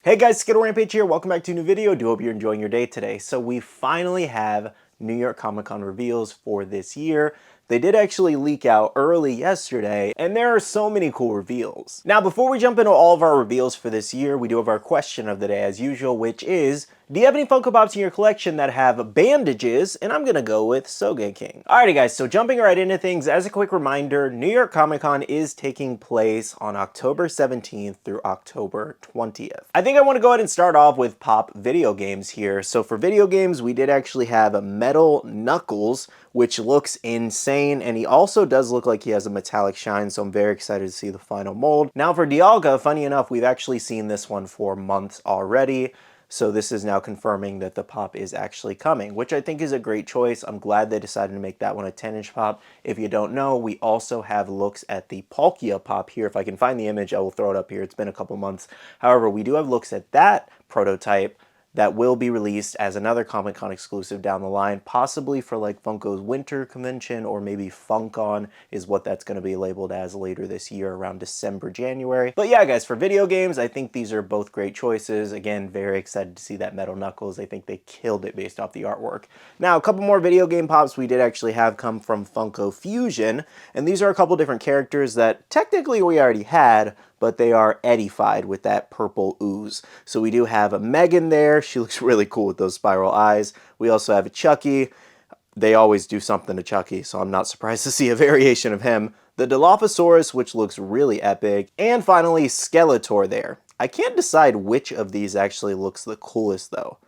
Hey guys, SkittleRampage here. Welcome back to a new video. Do hope you're enjoying your day today. So we finally have New York Comic Con reveals for this year. They did actually leak out early yesterday, and there are so many cool reveals. Now, before we jump into all of our reveals for this year, we do have our question of the day as usual, which is, do you have any Funko Pops in your collection that have bandages? And I'm gonna go with Sogeking. Alrighty guys, so jumping right into things, as a quick reminder, New York Comic Con is taking place on October 17th through October 20th. I think I want to go ahead and start off with pop video games here. So for video games, we did actually have Metal Knuckles, which looks insane, and he also does look like he has a metallic shine, so I'm very excited to see the final mold. Now for Dialga, funny enough, we've actually seen this one for months already. So this is now confirming that the pop is actually coming, which I think is a great choice. I'm glad they decided to make that one a 10-inch pop. If you don't know, we also have looks at the Palkia pop here. If I can find the image, I will throw it up here. It's been a couple months. However, we do have looks at that prototype that will be released as another Comic-Con exclusive down the line, possibly for like Funko's winter convention, or maybe FunCon is what that's going to be labeled as later this year around December, January. But yeah, guys, for video games, I think these are both great choices. Again, very excited to see that Metal Knuckles. I think they killed it based off the artwork. Now, a couple more video game pops we did actually have come from Funko Fusion, and these are a couple different characters that technically we already had, but they are edified with that purple ooze. So we do have a Megan there. She looks really cool with those spiral eyes. We also have a Chucky. They always do something to Chucky, so I'm not surprised to see a variation of him. The Dilophosaurus, which looks really epic. And finally, Skeletor there. I can't decide which of these actually looks the coolest, though.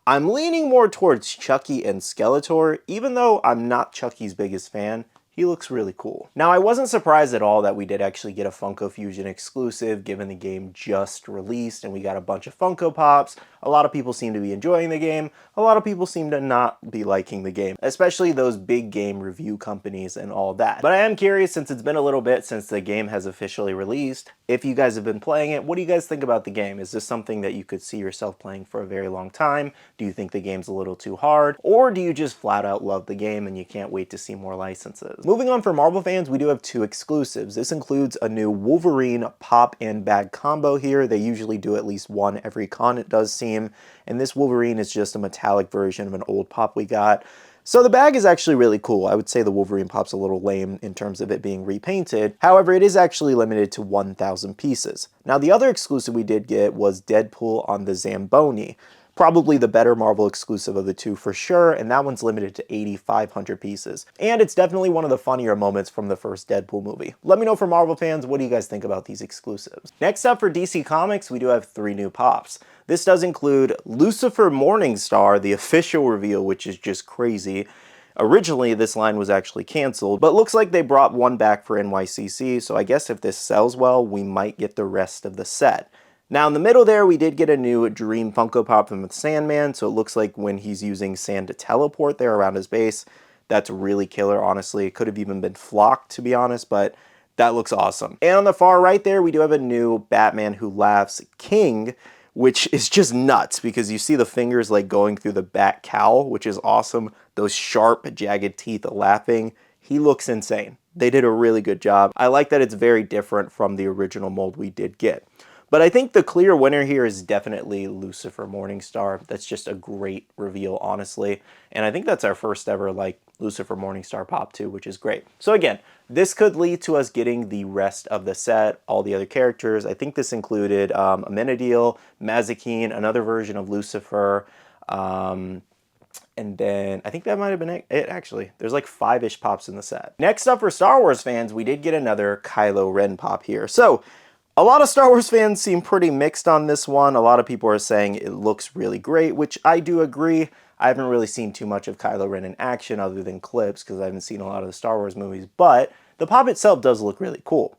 I'm leaning more towards Chucky and Skeletor, even though I'm not Chucky's biggest fan. He looks really cool. Now, I wasn't surprised at all that we did actually get a Funko Fusion exclusive, given the game just released and we got a bunch of Funko Pops. A lot of people seem to be enjoying the game. A lot of people seem to not be liking the game, especially those big game review companies and all that. But I am curious, since it's been a little bit since the game has officially released, if you guys have been playing it, what do you guys think about the game? Is this something that you could see yourself playing for a very long time? Do you think the game's a little too hard? Or do you just flat out love the game and you can't wait to see more licenses? Moving on, for Marvel fans, we do have two exclusives. This includes a new Wolverine pop and bag combo here. They usually do at least one every con, it does seem. And this Wolverine is just a metallic version of an old pop we got. So the bag is actually really cool. I would say the Wolverine pop's a little lame in terms of it being repainted. However, it is actually limited to 1,000 pieces. Now, the other exclusive we did get was Deadpool on the Zamboni. Probably the better Marvel exclusive of the two for sure, and that one's limited to 8,500 pieces. And it's definitely one of the funnier moments from the first Deadpool movie. Let me know, for Marvel fans, what do you guys think about these exclusives? Next up, for DC Comics, we do have 3 new pops. This does include Lucifer Morningstar, the official reveal, which is just crazy. Originally, this line was actually canceled, but looks like they brought one back for NYCC, so I guess if this sells well, we might get the rest of the set. Now in the middle there, we did get a new Dream Funko Pop from the Sandman, so it looks like when he's using sand to teleport there around his base, that's really killer, honestly. It could have even been flocked, to be honest, but that looks awesome. And on the far right there, we do have a new Batman Who Laughs King, which is just nuts because you see the fingers like going through the bat cowl, which is awesome. Those sharp, jagged teeth laughing. He looks insane. They did a really good job. I like that it's very different from the original mold we did get. But I think the clear winner here is definitely Lucifer Morningstar. That's just a great reveal, honestly. And I think that's our first ever like Lucifer Morningstar pop too, which is great. So again, this could lead to us getting the rest of the set, all the other characters. I think this included Amenadiel, Mazikeen, another version of Lucifer, and then I think that might have been it, actually. There's like 5-ish pops in the set. Next up, for Star Wars fans, we did get another Kylo Ren pop here. So a lot of Star Wars fans seem pretty mixed on this one. A lot of people are saying it looks really great, which I do agree. I haven't really seen too much of Kylo Ren in action other than clips because I haven't seen a lot of the Star Wars movies, but the pop itself does look really cool.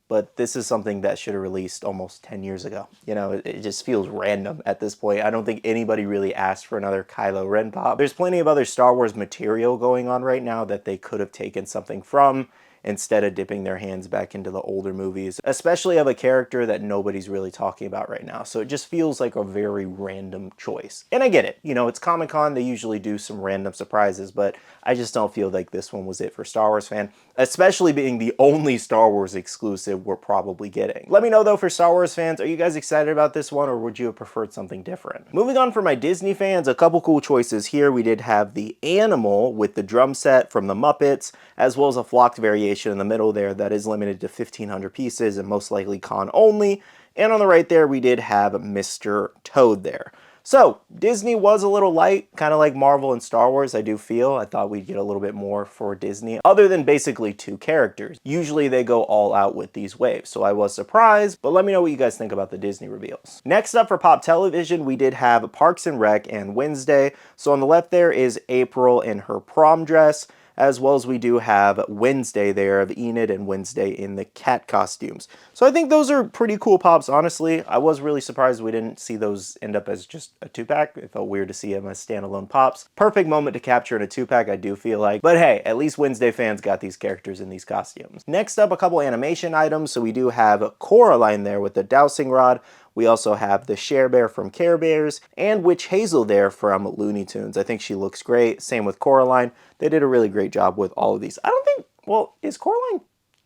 But this is something that should have released almost 10 years ago. You know, it just feels random at this point. I don't think anybody really asked for another Kylo Ren pop. There's plenty of other Star Wars material going on right now that they could have taken something from. instead of dipping their hands back into the older movies, especially of a character that nobody's really talking about right now. So it just feels like a very random choice. And I get it, you know, it's Comic-Con, they usually do some random surprises, but I just don't feel like this one was it for Star Wars fan, especially being the only Star Wars exclusive we're probably getting. Let me know though, for Star Wars fans, are you guys excited about this one, or would you have preferred something different? Moving on, for my Disney fans, a couple cool choices here. We did have the animal with the drum set from the Muppets, as well as a flocked variation in the middle there that is limited to 1,500 pieces and most likely con only. And on the right there, we did have Mr. Toad there. So Disney was a little light, kind of like Marvel and Star Wars, I do feel. I thought we'd get a little bit more for Disney, other than basically 2 characters. Usually they go all out with these waves, so I was surprised, but let me know what you guys think about the Disney reveals. Next up, for Pop Television, we did have Parks and Rec and Wednesday. So on the left there is April in her prom dress, as well as we do have Wednesday there of Enid and Wednesday in the cat costumes. So I think those are pretty cool pops, honestly. I was really surprised we didn't see those end up as just a 2-pack. It felt weird to see them as standalone pops. Perfect moment to capture in a 2-pack, I do feel like. But hey, at least Wednesday fans got these characters in these costumes. Next up, a couple animation items. So we do have Coraline there with the dowsing rod. We also have the Cher Bear from Care Bears and Witch Hazel there from Looney Tunes. I think she looks great. Same with Coraline. They did a really great job with all of these. I don't think, well, is Coraline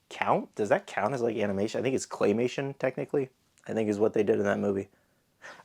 count? Does that count as like animation? I think it's claymation technically, I think is what they did in that movie.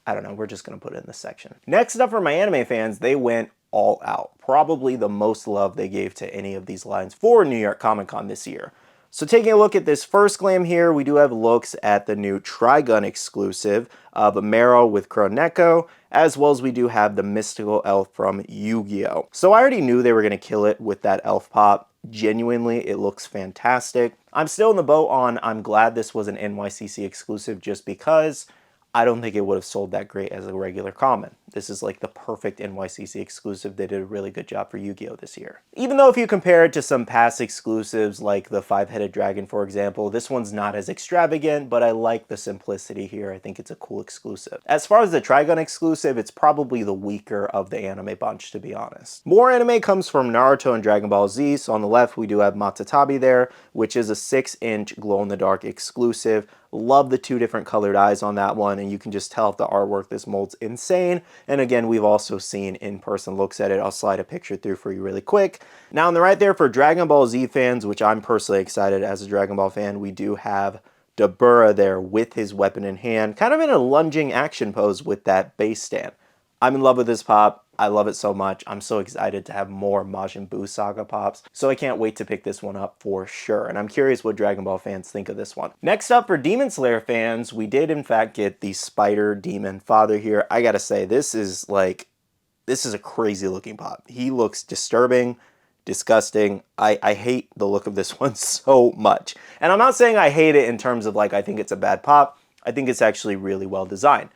I don't know, we're just gonna put it in this section. Next up, for my anime fans, they went all out. Probably the most love they gave to any of these lines for New York Comic Con this year. So taking a look at this first glam here, we do have looks at the new Trigun exclusive of Meryl with Kroneko, as well as we do have the mystical elf from Yu-Gi-Oh! So I already knew they were going to kill it with that elf pop. Genuinely, it looks fantastic. I'm still in the boat on I'm glad this was an NYCC exclusive, just because I don't think it would have sold that great as a regular common. This is like the perfect NYCC exclusive. They did a really good job for Yu-Gi-Oh! This year. Even though if you compare it to some past exclusives like the 5-headed dragon, for example, this one's not as extravagant, but I like the simplicity here. I think it's a cool exclusive. As far as the Trigun exclusive, it's probably the weaker of the anime bunch, to be honest. More anime comes from Naruto and Dragon Ball Z. So on the left, we do have Matatabi there, which is a 6-inch glow-in-the-dark exclusive. Love the 2 different colored eyes on that one, and you can just tell if the artwork, this mold's insane. And again, we've also seen in-person looks at it. I'll slide a picture through for you really quick. Now on the right there, for Dragon Ball Z fans, which I'm personally excited as a Dragon Ball fan, we do have Dabura there with his weapon in hand, kind of in a lunging action pose with that base stand. I'm in love with this pop. I love it so much. I'm so excited to have more Majin Buu Saga pops, so I can't wait to pick this one up for sure. And I'm curious what Dragon Ball fans think of this one. Next up, for Demon Slayer fans, we did in fact get the Spider Demon Father here. I gotta say, this is a crazy looking pop. He looks disturbing, disgusting. I hate the look of this one so much. And I'm not saying I hate it in terms of like I think it's a bad pop. I think it's actually really well designed.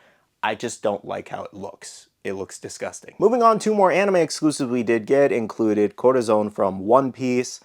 I just don't like how it looks. It looks disgusting. Moving on, 2 more anime exclusives we did get included Corazon from One Piece.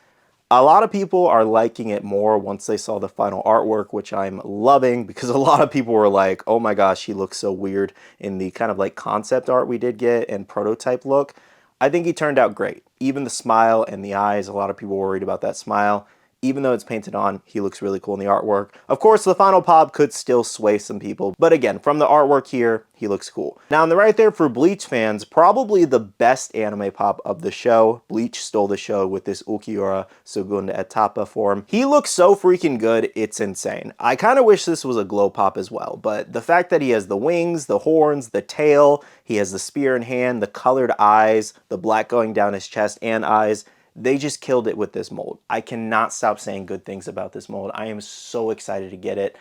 A lot of people are liking it more once they saw the final artwork, which I'm loving, because a lot of people were like, oh my gosh, he looks so weird in the kind of like concept art we did get and prototype look. I think he turned out great. Even the smile and the eyes, a lot of people were worried about that smile. Even though it's painted on, he looks really cool in the artwork. Of course, the final pop could still sway some people, but again, from the artwork here, he looks cool. Now on the right there, for Bleach fans, probably the best anime pop of the show. Bleach stole the show with this Ukiura Segunda Etapa form. He looks so freaking good, it's insane. I kind of wish this was a glow pop as well, but the fact that he has the wings, the horns, the tail, he has the spear in hand, the colored eyes, the black going down his chest and eyes, they just killed it with this mold. I cannot stop saying good things about this mold. I am so excited to get it.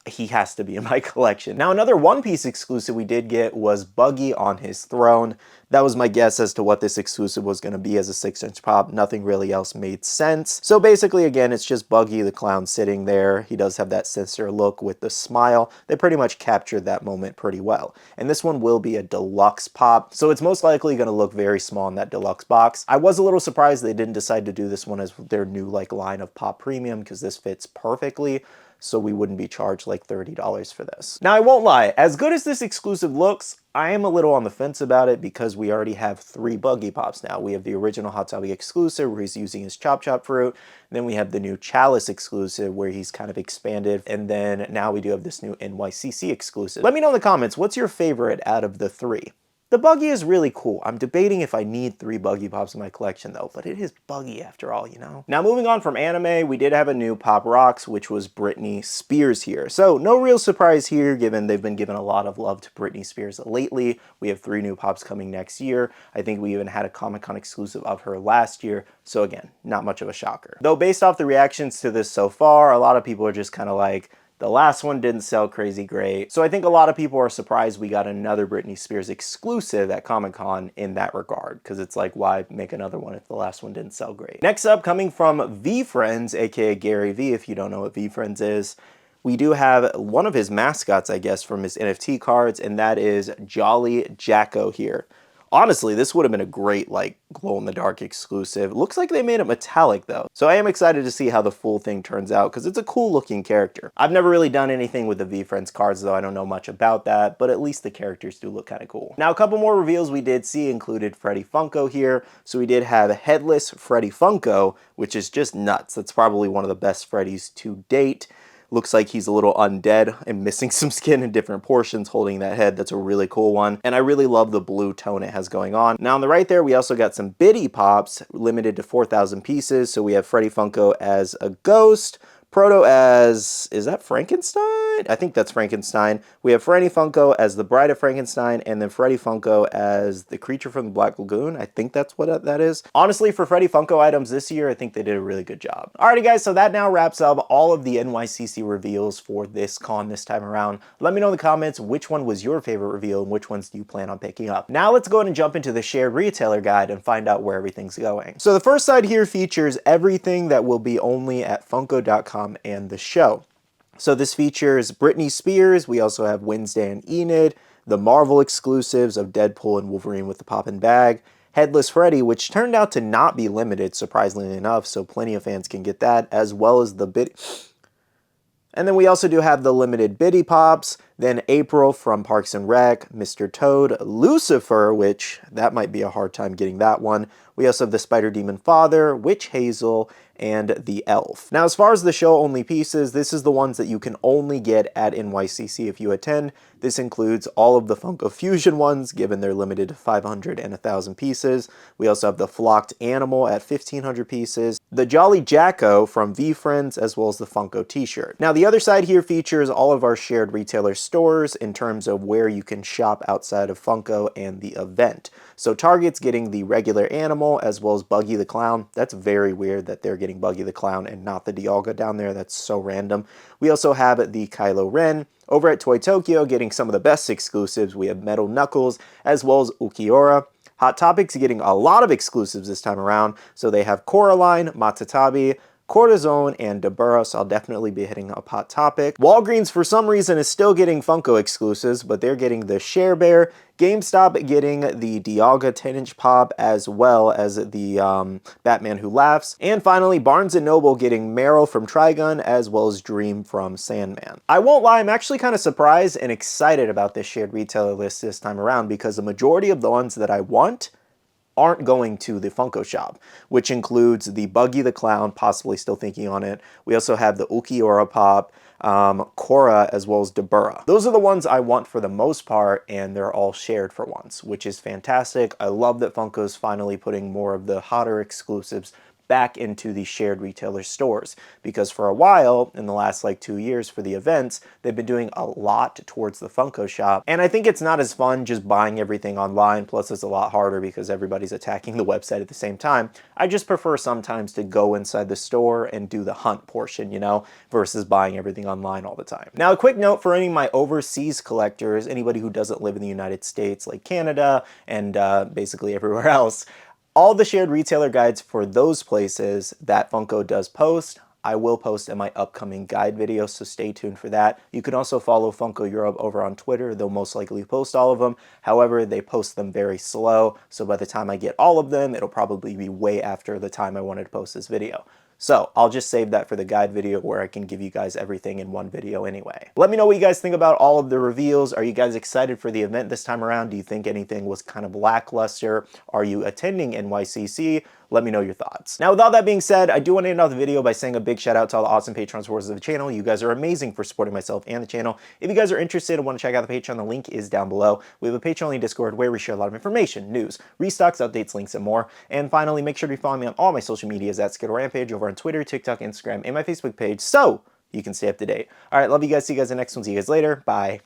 He has to be in my collection. Now, another One Piece exclusive we did get was Buggy on his throne. That was my guess as to what this exclusive was going to be as a 6-inch pop. Nothing really else made sense. So basically, again, it's just Buggy the clown sitting there. He does have that sinister look with the smile. They pretty much captured that moment pretty well. And this one will be a deluxe pop, so it's most likely going to look very small in that deluxe box. I was a little surprised they didn't decide to do this one as their new line of pop premium, because this fits perfectly. so we wouldn't be charged like $30 for this. Now, I won't lie, as good as this exclusive looks, I am a little on the fence about it because we already have 3 Buggy Pops now. We have the original Hot Topic exclusive where he's using his Chop Chop fruit. Then we have the new Chalice exclusive where he's kind of expanded. And then now we do have this new NYCC exclusive. Let me know in the comments, what's your favorite out of the 3? The Buggy is really cool. I'm debating if I need 3 Buggy Pops in my collection though, but it is Buggy after all, you know? Now moving on from anime, we did have a new Pop Rocks, which was Britney Spears here. So no real surprise here, given they've been giving a lot of love to Britney Spears lately. We have 3 new Pops coming next year. I think we even had a Comic-Con exclusive of her last year. So again, not much of a shocker. Though based off the reactions to this so far, a lot of people are just kind of like, the last one didn't sell crazy great. So I think a lot of people are surprised we got another Britney Spears exclusive at Comic-Con in that regard, because it's like, why make another one if the last one didn't sell great? Next up, coming from VeeFriends, aka Gary V, if you don't know what VeeFriends is, we do have one of his mascots, I guess, from his NFT cards, and that is Jolly Jacko here. Honestly, this would have been a great, like, glow-in-the-dark exclusive. It looks like they made it metallic, though. So I am excited to see how the full thing turns out, because it's a cool-looking character. I've never really done anything with the VeeFriends cards, though. I don't know much about that, but at least the characters do look kind of cool. Now, a couple more reveals we did see included Freddy Funko here. So we did have a headless Freddy Funko, which is just nuts. That's probably one of the best Freddys to date. Looks like he's a little undead and missing some skin in different portions holding that head. That's a really cool one. And I really love the blue tone it has going on. Now on the right there, we also got some Biddy Pops limited to 4,000 pieces. So we have Freddy Funko as a ghost, Proto as, is that Frankenstein? I think that's Frankenstein. We have Freddy Funko as the Bride of Frankenstein, and then Freddy Funko as the creature from the Black Lagoon. I think that's what that is. Honestly, for Freddy Funko items this year, I think they did a really good job. Alrighty guys, so that now wraps up all of the NYCC reveals for this con this time around. Let me know in the comments which one was your favorite reveal and which ones do you plan on picking up. Now let's go ahead and jump into the shared retailer guide and find out where everything's going. So the first side here features everything that will be only at Funko.com and the show. So this features Britney Spears. We also have Wednesday and Enid, the Marvel exclusives of Deadpool and Wolverine with the Poppin' Bag, Headless Freddy, which turned out to not be limited, surprisingly enough, so plenty of fans can get that, as well as the Biddy. And then we also do have the limited Biddy Pops, then April from Parks and Rec, Mr. Toad, Lucifer, which that might be a hard time getting that one. We also have the Spider Demon Father, Witch Hazel, and the Elf. Now, as far as the show-only pieces, this is the ones that you can only get at NYCC if you attend. This includes all of the Funko Fusion ones, given they're limited to 500 and 1,000 pieces. We also have the Flocked Animal at 1,500 pieces, the Jolly Jacko from VeeFriends, as well as the Funko t-shirt. Now, the other side here features all of our shared retailer stores in terms of where you can shop outside of Funko and the event. So Target's getting the regular animal as well as Buggy the Clown. That's very weird that they're getting Buggy the Clown and not the Dialga down there. That's so random. We also have the Kylo Ren. Over at Toy Tokyo, getting some of the best exclusives, we have Metal Knuckles as well as Ukiora. Hot Topic's getting a lot of exclusives this time around. So they have Coraline, Matatabi, Cortisone, and Dabura, so I'll definitely be hitting up Hot Topic. Walgreens, for some reason, is still getting Funko exclusives, but they're getting the Share Bear. GameStop getting the Dialga 10-inch pop, as well as the Batman Who Laughs. And finally, Barnes & Noble getting Meryl from Trigun, as well as Dream from Sandman. I won't lie, I'm actually kind of surprised and excited about this shared retailer list this time around, because the majority of the ones that I want aren't going to the Funko shop, which includes the Buggy the Clown, possibly still thinking on it. We also have the Ukiora Pop, Korra, as well as Dabura. Those are the ones I want for the most part, and they're all shared for once, which is fantastic. I love that Funko's finally putting more of the hotter exclusives back into the shared retailer stores, because for a while, in the last like 2 years for the events, they've been doing a lot towards the Funko shop, and I think it's not as fun just buying everything online, plus it's a lot harder because everybody's attacking the website at the same time. I just prefer sometimes to go inside the store and do the hunt portion, you know, versus buying everything online all the time. Now, a quick note for any of my overseas collectors, anybody who doesn't live in the United States, like Canada and basically everywhere else, all the shared retailer guides for those places that Funko does post, I will post in my upcoming guide video, so stay tuned for that. You can also follow Funko Europe over on Twitter. They'll most likely post all of them. However, they post them very slow, so by the time I get all of them, it'll probably be way after the time I wanted to post this video. So I'll just save that for the guide video where I can give you guys everything in one video anyway. Let me know what you guys think about all of the reveals. Are you guys excited for the event this time around? Do you think anything was kind of lackluster? Are you attending NYCC? Let me know your thoughts. Now, with all that being said, I do want to end off the video by saying a big shout out to all the awesome Patreon supporters of the channel. You guys are amazing for supporting myself and the channel. If you guys are interested and want to check out the Patreon, the link is down below. We have a Patreon Discord where we share a lot of information, news, restocks, updates, links, and more. And finally, make sure to follow me on all my social medias at SkittleRampage over on Twitter, TikTok, Instagram, and my Facebook page so you can stay up to date. All right, love you guys. See you guys in the next one. See you guys later. Bye.